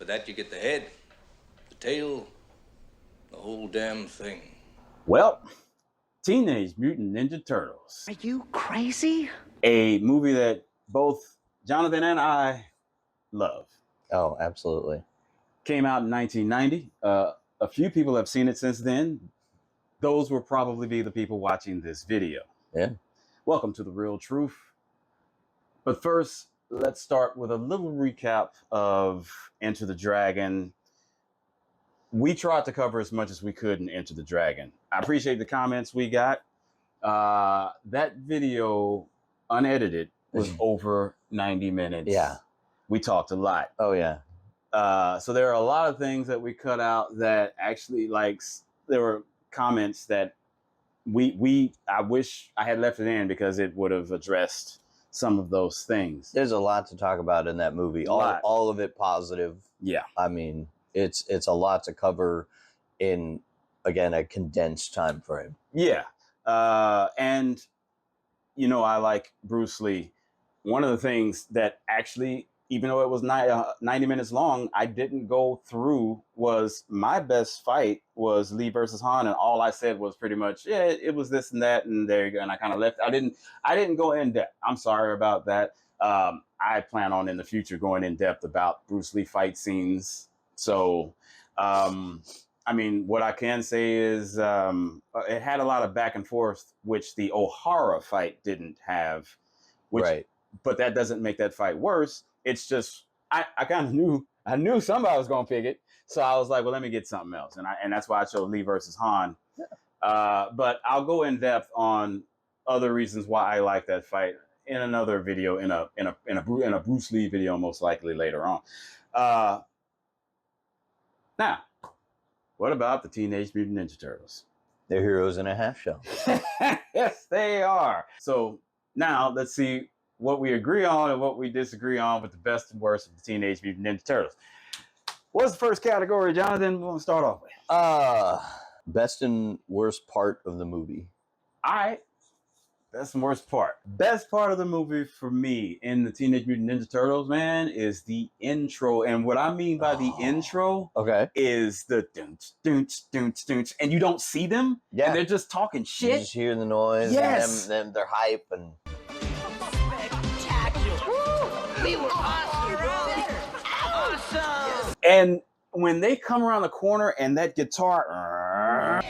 For that, you get the head, the tail, the whole damn thing. Well, Teenage Mutant Ninja Turtles. Are you crazy? A movie that both Jonathan and I love. Oh, absolutely. Came out in 1990. A few people have seen it since then. Those will probably be the people watching this video. Yeah. Welcome to The Real Truth. But first, let's start with a little recap of Enter the Dragon. We tried to cover as much as we could in Enter the Dragon. I appreciate the comments we got. That video, unedited, was over 90 minutes. Yeah. We talked a lot. Oh, yeah. So there are a lot of things that we cut out that actually, like, there were comments that I wish I had left it in because it would have addressed some of those things. There's a lot to talk about in that movie. All of it positive. Yeah. I mean, it's a lot to cover in, again, a condensed time frame. Yeah. And, you know, I like Bruce Lee. One of the things that actually, even though it was 90 minutes long, I didn't go through was my best fight was Lee versus Han. And all I said was pretty much, yeah, it was this and that. And there you go. And I kind of left. I didn't go in depth. I'm sorry about that. I plan on in the future going in depth about Bruce Lee fight scenes. So, I mean, what I can say is it had a lot of back and forth, which the O'Hara fight didn't have. Right. But that doesn't make that fight worse. It's just I kind of knew somebody was gonna pick it, so I was like, well, let me get something else, and that's why I chose Lee versus Han. Yeah. But I'll go in depth on other reasons why I like that fight in another video, in a Bruce Lee video, most likely later on. Now, what about the Teenage Mutant Ninja Turtles? They're heroes in a half shell. Yes, they are. So now let's see what we agree on and what we disagree on with the best and worst of the Teenage Mutant Ninja Turtles. What's the first category, Jonathan? We want to start off with. Best and worst part of the movie. All right. Best and worst part. Best part of the movie for me in the Teenage Mutant Ninja Turtles, man, is the intro. And what I mean by the intro is the dun-ch, and you don't see them. Yeah. And they're just talking shit. You just hear the noise. Yes. And them they're hype and... We were awesome, bro. Awesome. And when they come around the corner and that guitar,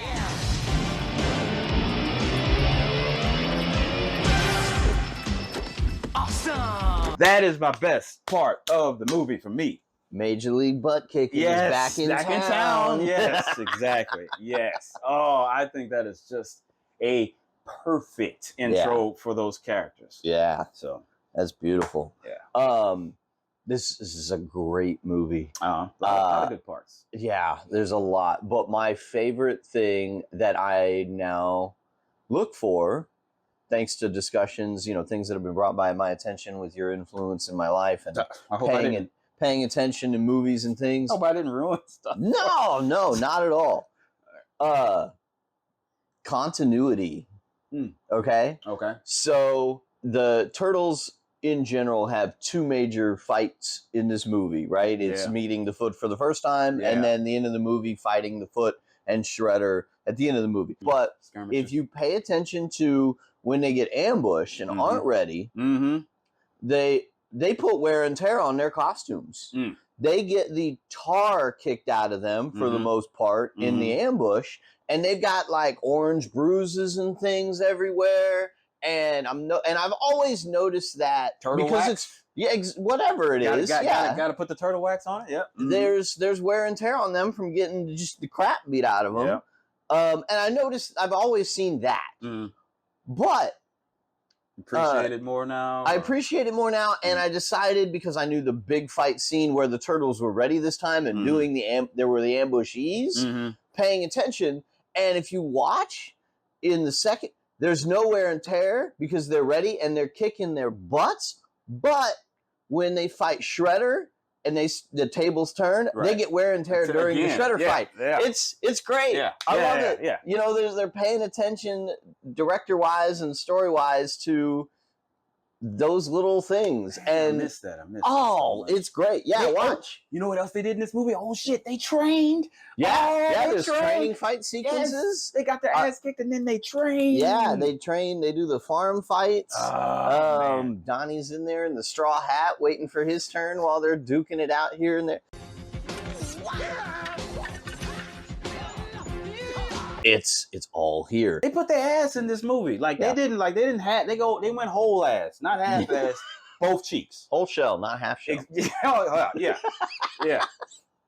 Awesome. That is my best part of the movie for me. Major League Butt Kicking is back in town. Yes, exactly. Yes. Oh, I think that is just a perfect intro for those characters. Yeah. So that's beautiful. Yeah. This is a great movie. A lot of good parts. Yeah, there's a lot. But my favorite thing that I now look for, thanks to discussions, things that have been brought by my attention with your influence in my life and paying attention to movies and things. I hope I didn't ruin stuff. No, not at all. Continuity. Okay? Okay. So the Turtles in general have two major fights in this movie, right? It's meeting the Foot for the first time, and then the end of the movie fighting the Foot and Shredder at the end of the movie. But if you pay attention to when they get ambushed and aren't ready, they put wear and tear on their costumes. They get the tar kicked out of them for the most part in the ambush, and they've got like orange bruises and things everywhere. And I've always noticed that turtle wax? it's whatever it is. Got to put the turtle wax on it. Yep. There's wear and tear on them from getting just the crap beat out of them. Yep. And I noticed I've always seen that, but appreciate it more now. I appreciate it more now, and I decided because I knew the big fight scene where the Turtles were ready this time and doing there were the ambushees, paying attention, and if you watch in the second. There's no wear and tear because they're ready and they're kicking their butts. But when they fight Shredder and the tables turn, they get wear and tear during the Shredder fight. Yeah. It's great. Yeah. I love it. Yeah. They're paying attention director-wise and story-wise to those little things. I And missed that. I missed oh, that so much. it's great. Yeah, watch. You know what else they did in this movie? Oh shit, they trained. Yeah, they there's trained. training fight sequences. Yes, they got their ass kicked and then they trained. Yeah, they train. They do the farm fights. Man. Donnie's in there in the straw hat waiting for his turn while they're duking it out here and there. It's all here. They put their ass in this movie. Like they didn't they went whole ass, not half ass, both cheeks. Whole shell, not half shell. Yeah.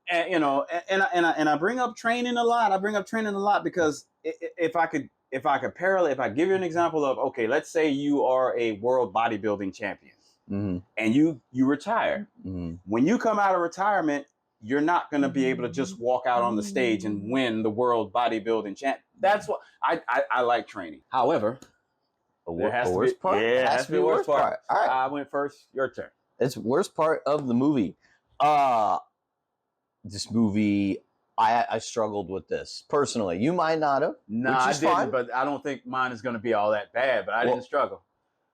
And you know, and I bring up training a lot. I bring up training a lot because if I give you an example of, okay, let's say you are a world bodybuilding champion, and you retire. When you come out of retirement, you're not going to be able to just walk out on the stage and win the world bodybuilding champ. That's what I like training. However, the worst part. Yeah, it has to be the worst part. All right, I went first. Your turn. It's the worst part of the movie. This movie, I struggled with this personally. You might not have. No, I didn't, fine. But I don't think mine is going to be all that bad. But I didn't struggle.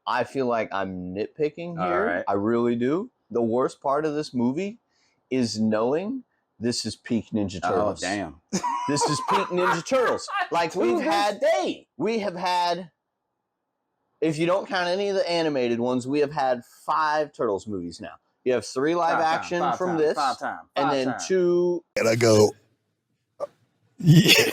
I feel like I'm nitpicking here. Right. I really do. The worst part of this movie is knowing this is peak Ninja Turtles. Oh, damn. This is peak Ninja Turtles. Like we have had, if you don't count any of the animated ones, we have had 5 Turtles movies now. You have 3 live action from this, and then 2. And I go, yeah.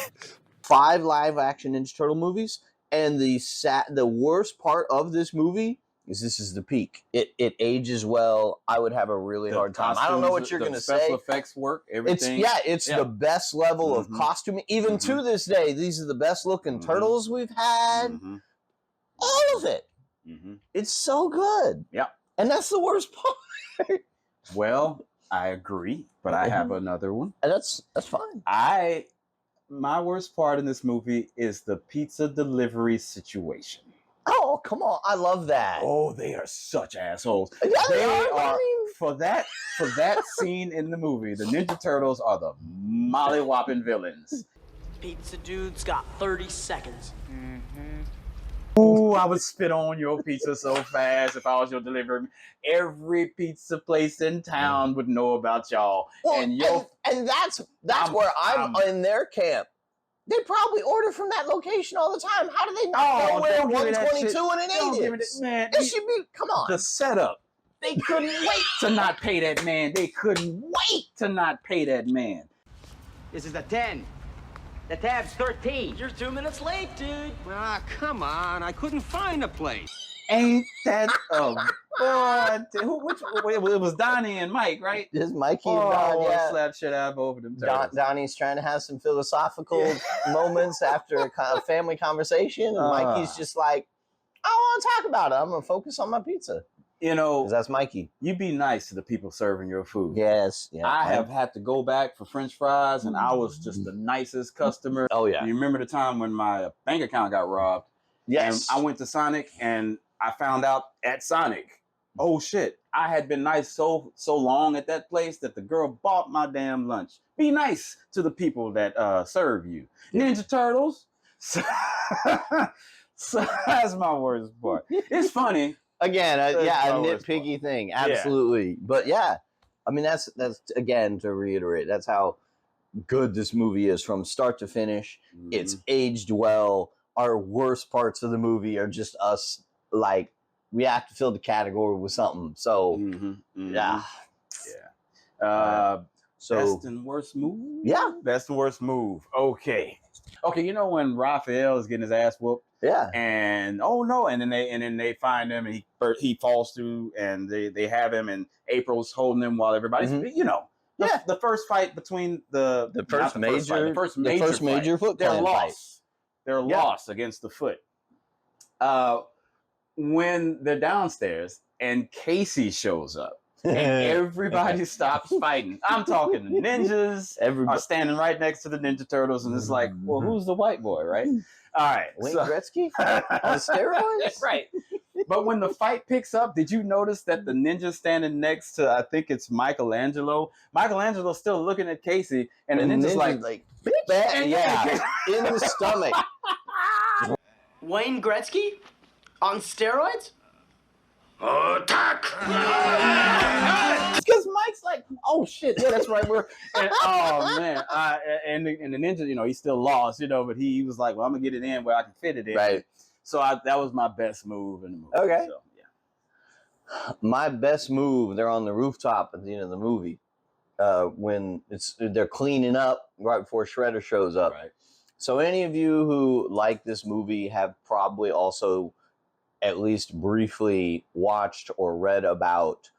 5 live action Ninja Turtle movies, and the worst part of this movie is this is the peak. It ages well. I would have a really hard time. I don't know what you're going to say. Special effects work, everything. It's the best level of costuming. Even to this day, these are the best looking turtles we've had. All of it. It's so good. Yeah. And that's the worst part. Well, I agree, but I have another one. And that's fine. My worst part in this movie is the pizza delivery situation. Oh, come on. I love that. Oh, they are such assholes. Yeah, they are for that scene in the movie, the Ninja Turtles are the molly-whopping villains. Pizza dude's got 30 seconds. Ooh, I would spit on your pizza so fast if I was your delivery. Every pizza place in town would know about y'all. Well, and that's where I'm in their camp. They probably order from that location all the time. How do they not know where 122 and an 8 is? Man, it should be, come on. The setup. They couldn't wait to not pay that man. They couldn't wait to not pay that man. This is a 10. The tab's 13. You're 2 minutes late, dude. Ah, come on. I couldn't find a place. Ain't that a boy? It was Donnie and Mike, right? Just Mikey and Don, yeah. Slap shit out of both of them. Donnie's trying to have some philosophical moments after a family conversation. And Mikey's just like, I don't want to talk about it. I'm going to focus on my pizza. You know, because that's Mikey. You be nice to the people serving your food. Yes. Yeah, I have had to go back for French fries, and I was just the nicest customer. Oh, yeah. You remember the time when my bank account got robbed? Yes. And I went to Sonic, and I found out at Sonic, oh, shit, I had been nice so long at that place that the girl bought my damn lunch. Be nice to the people that serve you. Ninja Turtles. So that's my worst part. It's funny. Again, a nitpicky thing, absolutely. Yeah. But yeah, I mean that's again to reiterate, that's how good this movie is from start to finish. It's aged well. Our worst parts of the movie are just us, like we have to fill the category with something. So yeah. So best and worst move. Yeah, best and worst move. Okay. You know when Raphael is getting his ass whooped. Yeah. And oh no, and then they find him and he falls through and they have him and April's holding him while everybody's the first fight between the first major Foot Clan fight. They're lost against the Foot. When they're downstairs and Casey shows up and everybody stops fighting. I'm talking the ninjas are standing right next to the Ninja Turtles and it's like, well, who's the white boy, right? All right. Wayne Gretzky on steroids? Right. But when the fight picks up, did you notice that the ninja standing next to, I think it's Michelangelo? Michelangelo's still looking at Casey, and the ninja's like in the stomach. Wayne Gretzky? On steroids? Attack! Because Mike's like, oh shit, yeah, that's right. Oh man, and the ninja, he still lost, but he was like, well, I'm gonna get it in where I can fit it in. Right. So that was my best move in the movie. Okay. So, yeah. My best move, they're on the rooftop at the end of the movie. When they're cleaning up right before Shredder shows up. Right. So any of you who like this movie have probably also at least briefly watched or read about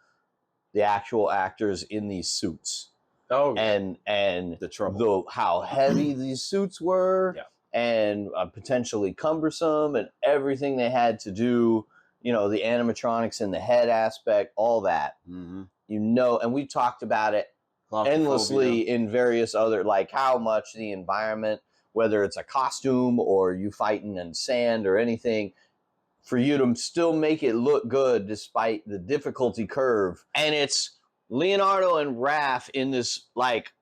the actual actors in these suits. Oh, yeah. And The trouble. how heavy these suits were, yeah. and potentially cumbersome, and everything they had to do. The animatronics and the head aspect, all that. Mm-hmm. And we talked about it endlessly in various other, like how much the environment, whether it's a costume or you fighting in sand or anything, for you to still make it look good despite the difficulty curve. And it's Leonardo and Raph in this like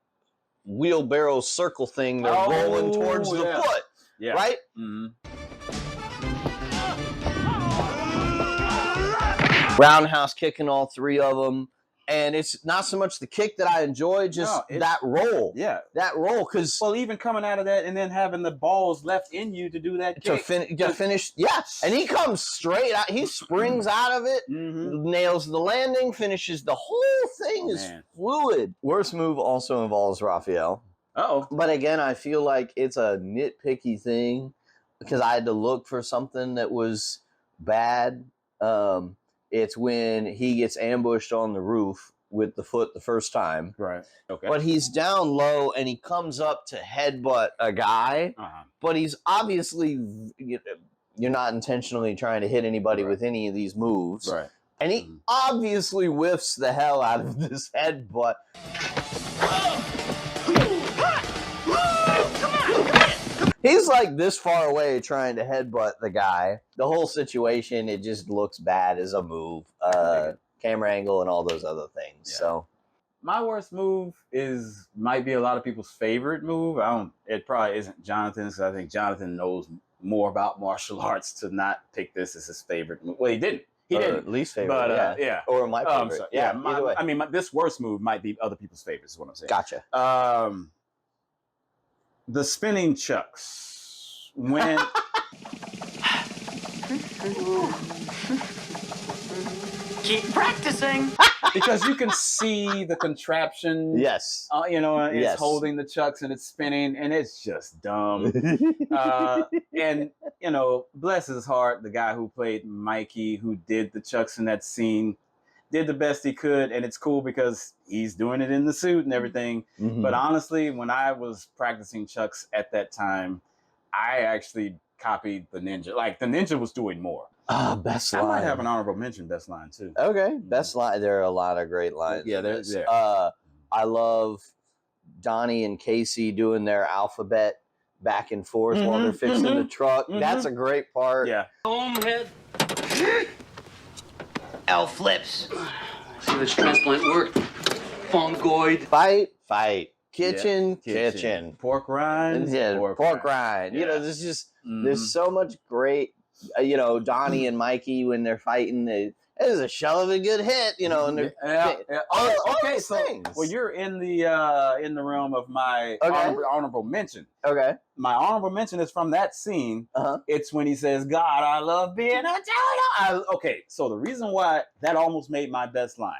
wheelbarrow circle thing. They're rolling towards the foot. Yeah. Right? Mm-hmm. Roundhouse kicking all three of them. And it's not so much the kick that I enjoy, just that roll. Yeah. That roll. Because, well, even coming out of that and then having the balls left in you to do that kick. To finish. Yeah. And he comes straight out. He springs out of it, nails the landing, finishes. The whole thing is fluid. Worst move also involves Raphael. Uh-oh. But again, I feel like it's a nitpicky thing because I had to look for something that was bad. It's when he gets ambushed on the roof with the foot the first time. Right. Okay. But he's down low and he comes up to headbutt a guy. But he's obviously, you're not intentionally trying to hit anybody with any of these moves. Right. And he obviously whiffs the hell out of this headbutt. He's like this far away trying to headbutt the guy. The whole situation, it just looks bad as a move. Camera angle and all those other things. Yeah. So my worst move might be a lot of people's favorite move. It probably isn't Jonathan's, because I think Jonathan knows more about martial arts to not pick this as his favorite move. Well, he didn't. He didn't. Least favorite, but, yeah. Or my favorite. Either way. This worst move might be other people's favorites, is what I'm saying. Gotcha. The spinning chucks. When Keep practicing. Because you can see the contraption. Yes. It's holding the chucks and it's spinning, and it's just dumb. And bless his heart, the guy who played Mikey, who did the chucks in that scene, did the best he could, and it's cool because he's doing it in the suit and everything. Mm-hmm. But honestly, when I was practicing chucks at that time, I actually copied the ninja. Like, the ninja was doing more. Best line. I might have an honorable mention best line, too. Okay, best line. There are a lot of great lines. Yeah, there's. I love Donnie and Casey doing their alphabet back and forth while they're fixing the truck. That's a great part. Yeah. Homehead. L flips. See which transplant worked. Fungoid. Fight. Kitchen. Pork rinds. Yeah, pork rind. Yeah. There's just there's so much great. Donnie and Mikey when they're fighting, it is a shell of a good hit. And they're okay. So, you're in the realm of my honorable mention. Okay. My honorable mention is from that scene. It's when he says, "God, I love being a turtle." Okay. So the reason why that almost made my best line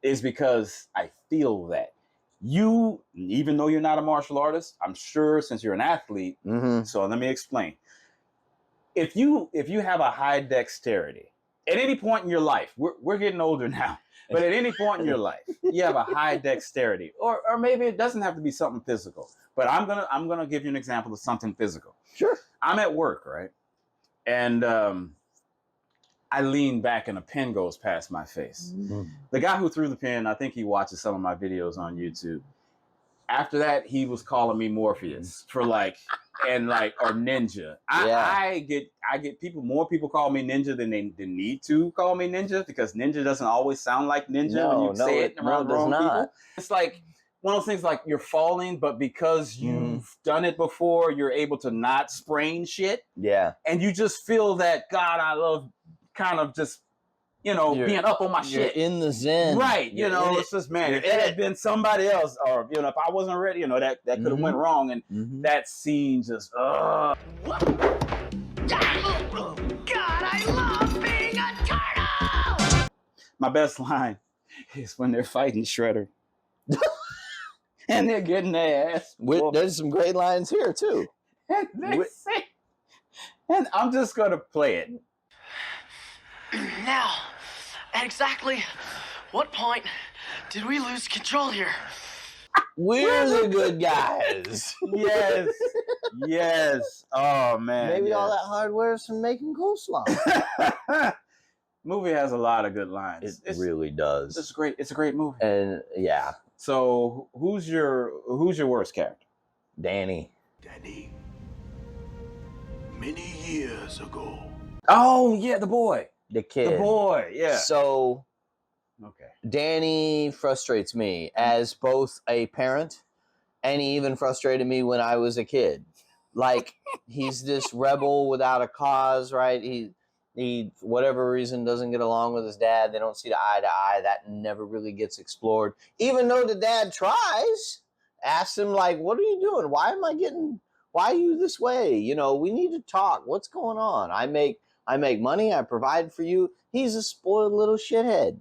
is because I feel that you, even though you're not a martial artist, I'm sure since you're an athlete. So let me explain. If you have a high dexterity at any point in your life, we're getting older now, but at any point in your life, you have a high dexterity, or maybe it doesn't have to be something physical. But I'm gonna give you an example of something physical. Sure. I'm at work, right, and I lean back and a pen goes past my face. The guy who threw the pen, I think he watches some of my videos on YouTube. After that, he was calling me Morpheus for or Ninja. I get more people call me Ninja than they need to call me Ninja, because Ninja doesn't always sound like Ninja when you say it around the wrong people. It's like one of those things, like you're falling, but because you've done it before, you're able to not sprain shit. Yeah. And you just feel that, God, I love, kind of just being up on my You're shit. in the zen. Right. You're It's just, man, if it had been somebody else, or, if I wasn't ready, that could have went wrong. And that scene just, God, I love being a turtle! My best line is when they're fighting Shredder. And they're getting their ass. There's some great lines here, too. And they say, and I'm just going to play it. Now, at exactly what point did we lose control here? We're the good guys. Yes. Yes. Oh, man. Maybe all that hardware is from making coleslaw. Movie has a lot of good lines. It really does. It's great. It's a great movie. And yeah. So who's your worst character? Danny. Many years ago. Oh yeah, the boy. The kid. The boy. Yeah. So okay. Danny frustrates me as both a parent, and he even frustrated me when I was a kid. Like, he's this rebel without a cause, right? He for whatever reason doesn't get along with his dad. They don't see eye to eye. That never really gets explored. Even though the dad tries, asks him, like, what are you doing? Why are you this way? We need to talk. What's going on? I make money. I provide for you. He's a spoiled little shithead.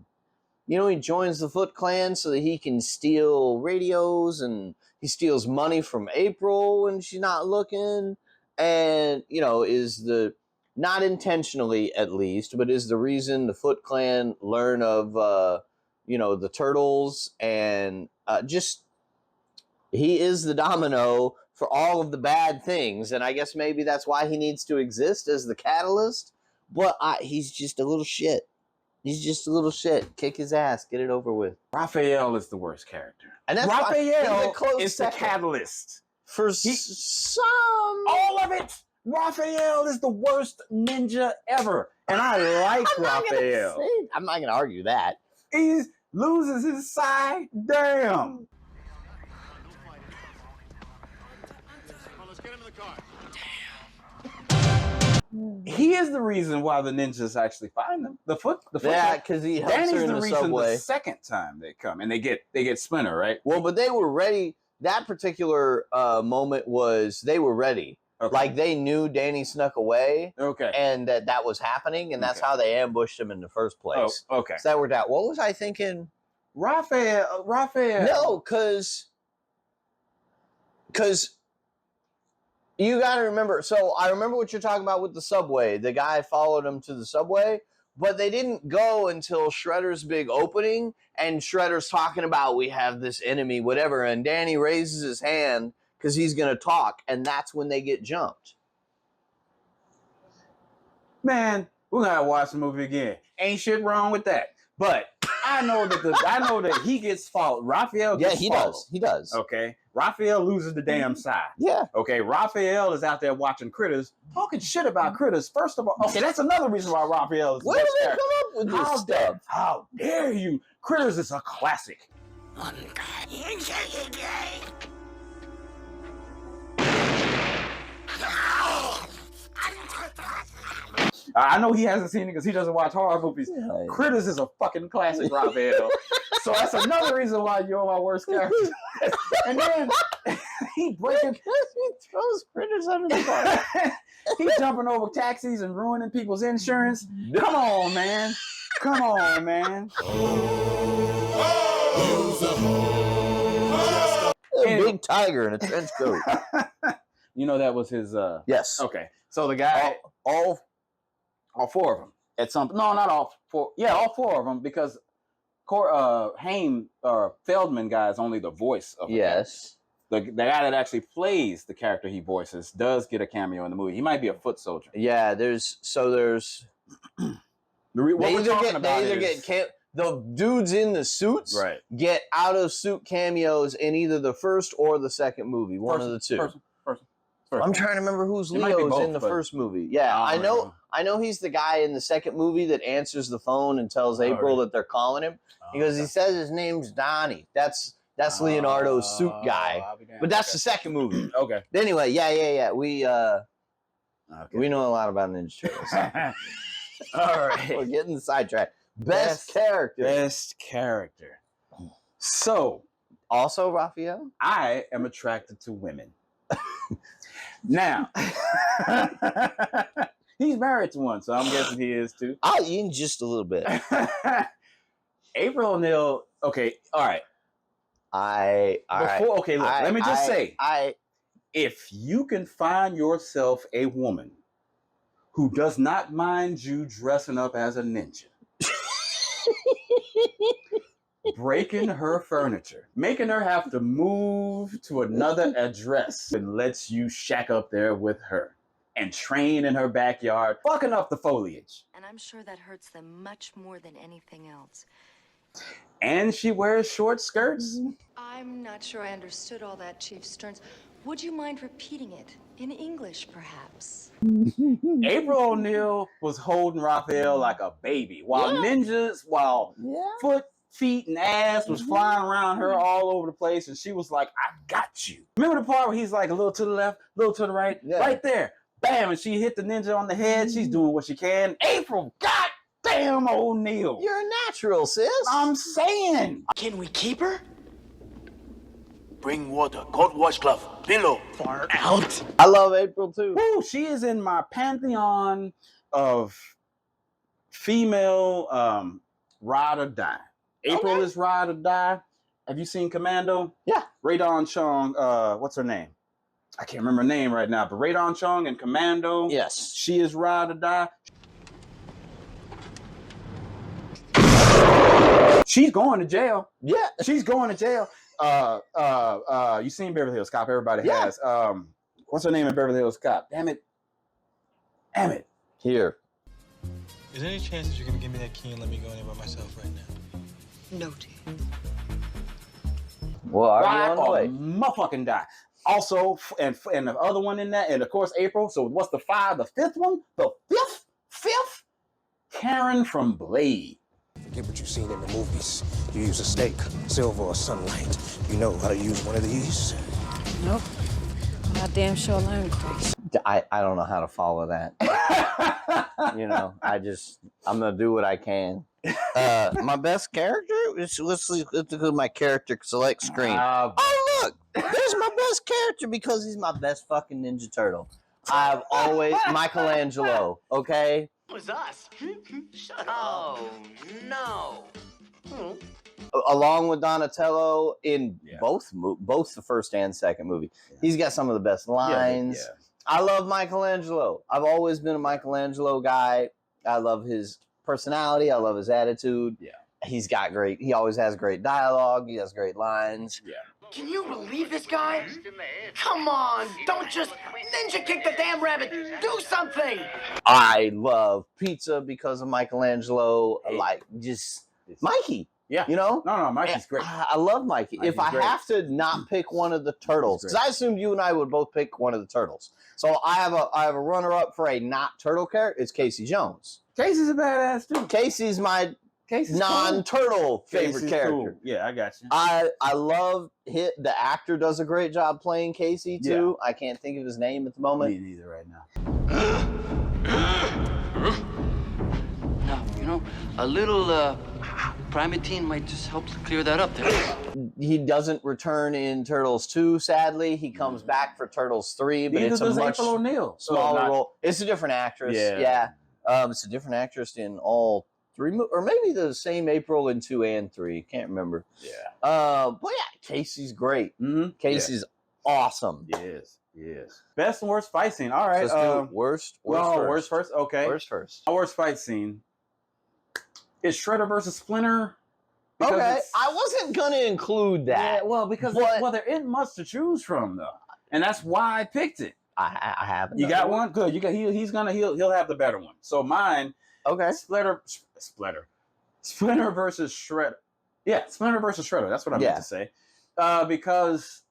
He joins the Foot Clan so that he can steal radios, and he steals money from April when she's not looking, and, is not intentionally at least, but is the reason the Foot Clan learn of, the Turtles, and he is the domino for all of the bad things, and I guess maybe that's why he needs to exist as the catalyst, but he's just a little shit. He's just a little shit. Kick his ass. Get it over with. Raphael is the worst character. And that's Raphael is the catalyst. For some. All of it. Raphael is the worst ninja ever. And I like Raphael. I'm not going to argue that. He loses his side. Damn. Let's get him in the car. He is the reason why the ninjas actually find them. The foot. Yeah, because he helps Danny's her in the the reason subway. the second time they come and they get Splinter, right? Well, but they were ready. That particular moment was they were ready. Okay. Like, they knew Danny snuck away. Okay. And that was happening, and that's how they ambushed him in the first place. Oh, okay. So that worked out. What was I thinking? Raphael. No, because you got to remember. So I remember what you're talking about with the subway. The guy followed him to the subway, but they didn't go until Shredder's big opening, and Shredder's talking about, we have this enemy, whatever, and Danny raises his hand because he's going to talk, and that's when they get jumped. Man, we're gonna watch the movie again. Ain't shit wrong with that. But I know that he gets followed. Raphael gets followed. He does. Okay. Raphael loses the damn side. Yeah. Okay. Raphael is out there watching Critters, talking shit about Critters. First of all, okay, that's another reason why Raphael is the Where best did they character. come up with this stuff? How dare you? Critters is a classic. I know he hasn't seen it because he doesn't watch horror movies. Yeah. Critters is a fucking classic, Raphael. So that's another reason why you're my worst character. And then he breaking, He throws Critters under the car. he jumping over taxis and ruining people's insurance. Come on, man. Come on, man. A big tiger in a trench coat. That was his. Yes. Okay. So the guy, all four of them at some. No, not all four. Yeah, all four of them because Feldman guy is only the voice of. Yes. The guy that actually plays the character he voices does get a cameo in the movie. He might be a foot soldier. Yeah. The dudes in the suits Right. get out of suit cameos in either the first or the second movie. One of the two. Person. I'm trying to remember who's It might be Leo's both, in the but first movie. Yeah, I know he's the guy in the second movie that answers the phone and tells April that they're calling him. Because he says his name's Donnie. That's Leonardo's suit guy. But that's the second movie. Okay. Anyway, yeah. We know a lot about Ninja Turtles. All right. We're getting sidetracked. Best character. Best character. So, Also, Raphael? I am attracted to women. Now, he's married to one, so I'm guessing he is too. In just a little bit. April O'Neil. Okay, all right. Okay, look. Let me just say, if you can find yourself a woman who does not mind you dressing up as a ninja, breaking her furniture, making her have to move to another address, and lets you shack up there with her and train in her backyard, fucking up the foliage. And I'm sure that hurts them much more than anything else. And she wears short skirts. I'm not sure I understood all that, Chief Stearns. Would you mind repeating it? In English, perhaps? April O'Neil was holding Raphael like a baby, while foot, feet, and ass was flying around her all over the place, and she was like, I got you. Remember the part where he's like a little to the left, a little to the right? Yeah. Right there. Bam, and she hit the ninja on the head. She's doing what she can. April, goddamn O'Neil. You're a natural, sis. I'm saying. Can we keep her? Bring water, cold washcloth, pillow. Far out. I love April too. Woo, she is in my pantheon of female ride or die. April is ride or die. Have you seen Commando? Yeah. Radon Chong, what's her name? I can't remember her name right now, but Radon Chong in Commando. Yes. She is ride or die. She's going to jail. Yeah. She's going to jail. You seen Beverly Hills Cop? Everybody has. What's her name in Beverly Hills Cop? Damn it. Here. Is there any chance that you're gonna give me that key and let me go in there by myself right now? No, dear. Well, are Ride you on the or way? motherfucking die. Also, and the other one in that, and of course April. So what's the fifth one? The fifth? Karen from Blade. Forget what you've seen in the movies. You use a snake, silver, or sunlight. You know how to use one of these? Nope. I damn sure learned quick. I don't know how to follow that. I'm gonna do what I can. My best character? Let's go my character select screen. Oh look! There's my best character because he's my best fucking Ninja Turtle. I've always Michelangelo, okay? It was us. Shut up. Oh, no. Along with Donatello in both the first and second movie. Yeah. He's got some of the best lines. Yeah. I love Michelangelo. I've always been a Michelangelo guy. I love his personality. I love his attitude. Yeah. He always has great dialogue. He has great lines. Yeah. Can you believe this guy? Come on, don't just ninja kick the damn rabbit. Do something. I love pizza because of Michelangelo. Mikey. Yeah. You know? No, Mikey's great. I love Mikey. If I have to not pick one of the turtles, because I assumed you and I would both pick one of the turtles. So I have a runner-up for a not turtle character. It's Casey Jones. Casey's a badass too. Casey's my non-turtle favorite character. Cool. Yeah, I got you. I love the actor does a great job playing Casey too. Yeah. I can't think of his name at the moment. Me neither right now. Now, a little Primatine might just help clear that up there. He doesn't return in Turtles 2, sadly. He comes back for Turtles 3, but it's a much April O'Neil. smaller role. It's a different actress. Yeah. It's a different actress in all three, or maybe the same April in 2 and 3. Can't remember. Yeah. But yeah, Casey's great. Mm-hmm. Casey's awesome. Yes. Best and worst fight scene. All right. So worst first. Okay. Worst first. My worst fight scene is Shredder versus Splinter. Okay. I wasn't gonna include that. Yeah, well, because there isn't much to choose from though, and that's why I picked it. I haven't. You got one? Good. You got. He'll have the better one. So mine. Okay. Splinter versus Shredder. Yeah, Splinter versus Shredder. That's what I meant to say. Because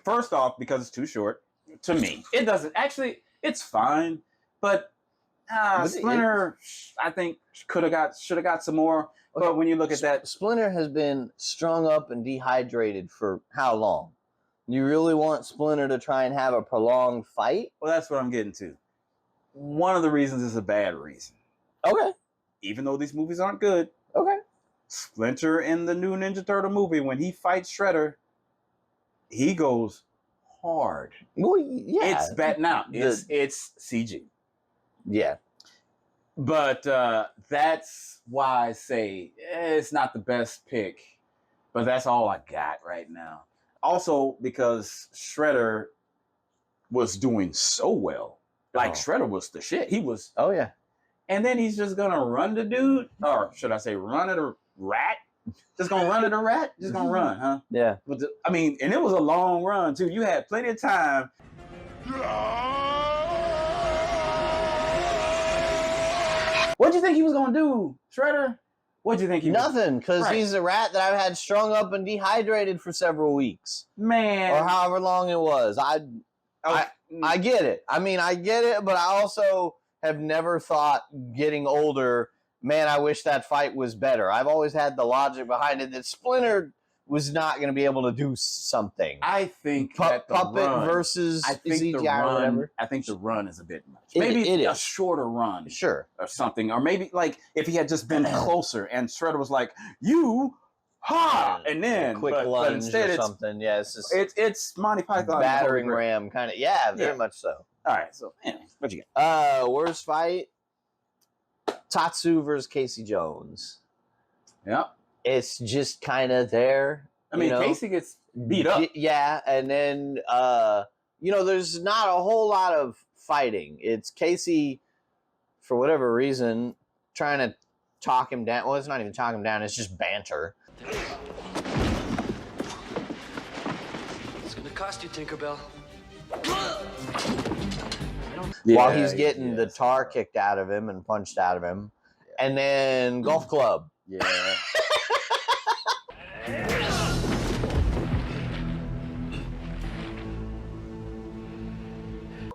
first off, because it's too short to me. It doesn't actually. It's fine, but Splinter, I think should have got some more. Okay. But when you look at that, Splinter has been strung up and dehydrated for how long? You really want Splinter to try and have a prolonged fight? Well, that's what I'm getting to. One of the reasons is a bad reason. Okay. Even though these movies aren't good. Okay. Splinter in the new Ninja Turtle movie, when he fights Shredder, he goes hard. Well, yeah. It's bad now. It's CG. Yeah. But that's why I say it's not the best pick. But that's all I got right now. Also, because Shredder was doing so well. Like, Shredder was the shit. He was. Oh, yeah. And then he's just going to run the dude? Or should I say run at a rat? Just going to run at a rat? Just going to run, huh? Yeah. But I mean, and it was a long run, too. You had plenty of time. What'd you think he was going to do, Shredder? What'd you think he Nothing, because he's a rat that I've had strung up and dehydrated for several weeks. Man. Or however long it was. I get it. I mean, I get it, but I also have never thought getting older, man, I wish that fight was better. I've always had the logic behind it that Splinter was not going to be able to do something. I think that the Puppet run, versus I think the CGI or whatever. I think the run is a bit much. Maybe it a is. shorter run. Sure. Or something. Or maybe like if he had just been closer and Shredder was like, you ha, and then quick lunge but instead or something. Yeah, it's just it's Monty Python battering ram kind of. Yeah, very much so. All right, so anyway, what you got? Worst fight: Tatsu versus Casey Jones. Yep. It's just kind of there. I mean, Casey gets beat up. Yeah, and then there's not a whole lot of fighting. It's Casey, for whatever reason, trying to talk him down. Well, it's not even talk him down. It's just banter. It's gonna cost you, Tinkerbell. While he's getting the tar kicked out of him and punched out of him. And then golf club. Yeah.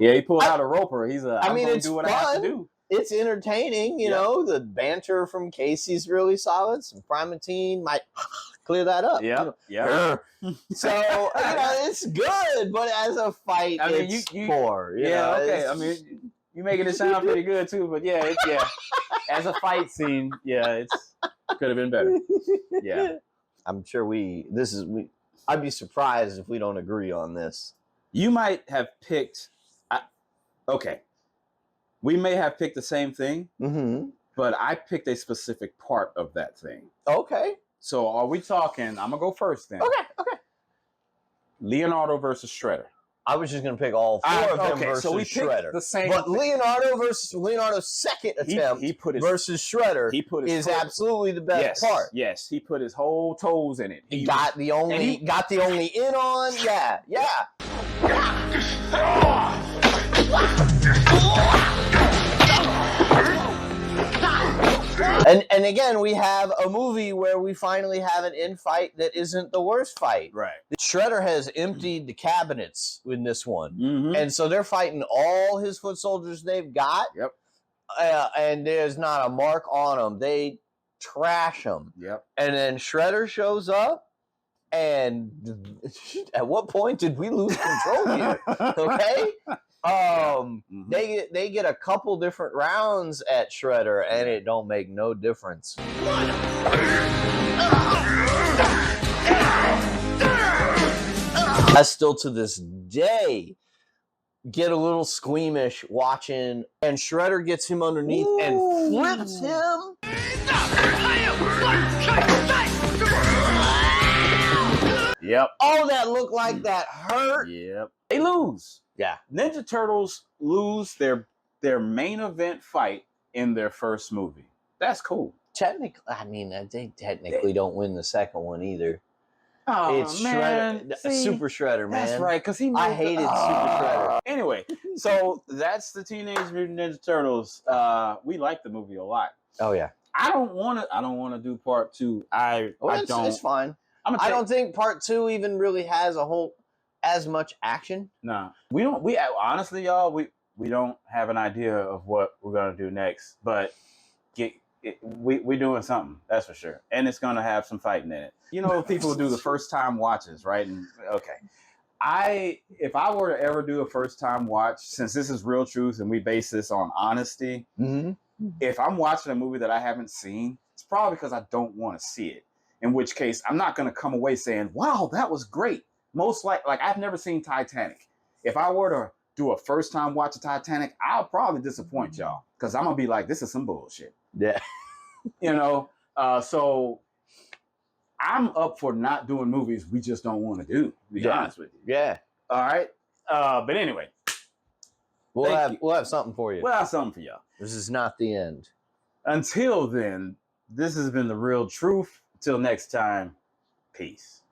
Yeah, he pulled out a roper. He's I mean, it's do what fun. I have to do. It's entertaining, you know. The banter from Casey's really solid. Some Primatine might clear that up. Yeah, yeah. So it's good, but as a fight, I mean, it's poor. You know? Okay. I mean, you making it sound pretty good too, but yeah, as a fight scene, it's could have been better. Yeah, I'm sure I'd be surprised if we don't agree on this. You might have picked. Okay, we may have picked the same thing, but I picked a specific part of that thing. Okay. So are we talking? I'm gonna go first then. Okay. Leonardo versus Shredder. I was just gonna pick all four of them versus so we Shredder. The same, but Leonardo versus Leonardo's second attempt versus Shredder is absolutely the best part. Yes, he put his whole toes in it. He got the only in on. Yeah. And again, we have a movie where we finally have an in fight that isn't the worst fight. Right. Shredder has emptied the cabinets in this one, and so they're fighting all his foot soldiers they've got. Yep. And there's not a mark on them. They trash them. Yep. And then Shredder shows up. And at what point did we lose control here? Okay, they get a couple different rounds at Shredder, and it don't make no difference. I still to this day get a little squeamish watching, and Shredder gets him underneath and flips him. Yep. Oh, that looked like that hurt. Yep. They lose. Yeah. Ninja Turtles lose their main event fight in their first movie. That's cool. Technically, I mean, they technically don't win the second one either. Oh, it's man. Shredder, Super Shredder, man. That's right, because I hated Super Shredder. Anyway, so that's the Teenage Mutant Ninja Turtles. We like the movie a lot. Oh yeah. I don't want to do part 2. I don't. It's fine. I don't think part 2 even really has as much action. No, we don't. We honestly, y'all, we don't have an idea of what we're gonna do next. But we're doing something, that's for sure, and it's gonna have some fighting in it. You know, people do the first time watches, right? And if I were to ever do a first time watch, since this is real truth and we base this on honesty, If I'm watching a movie that I haven't seen, it's probably because I don't want to see it. In which case, I'm not going to come away saying, wow, that was great. Most like I've never seen Titanic. If I were to do a first time watch of Titanic, I'll probably disappoint y'all because I'm going to be like, this is some bullshit. Yeah. So I'm up for not doing movies we just don't want to do, to be honest with you. Yeah. All right. But anyway. We'll have something for you. We'll have something for y'all. This is not the end. Until then, this has been The Real Truth. Until next time, peace.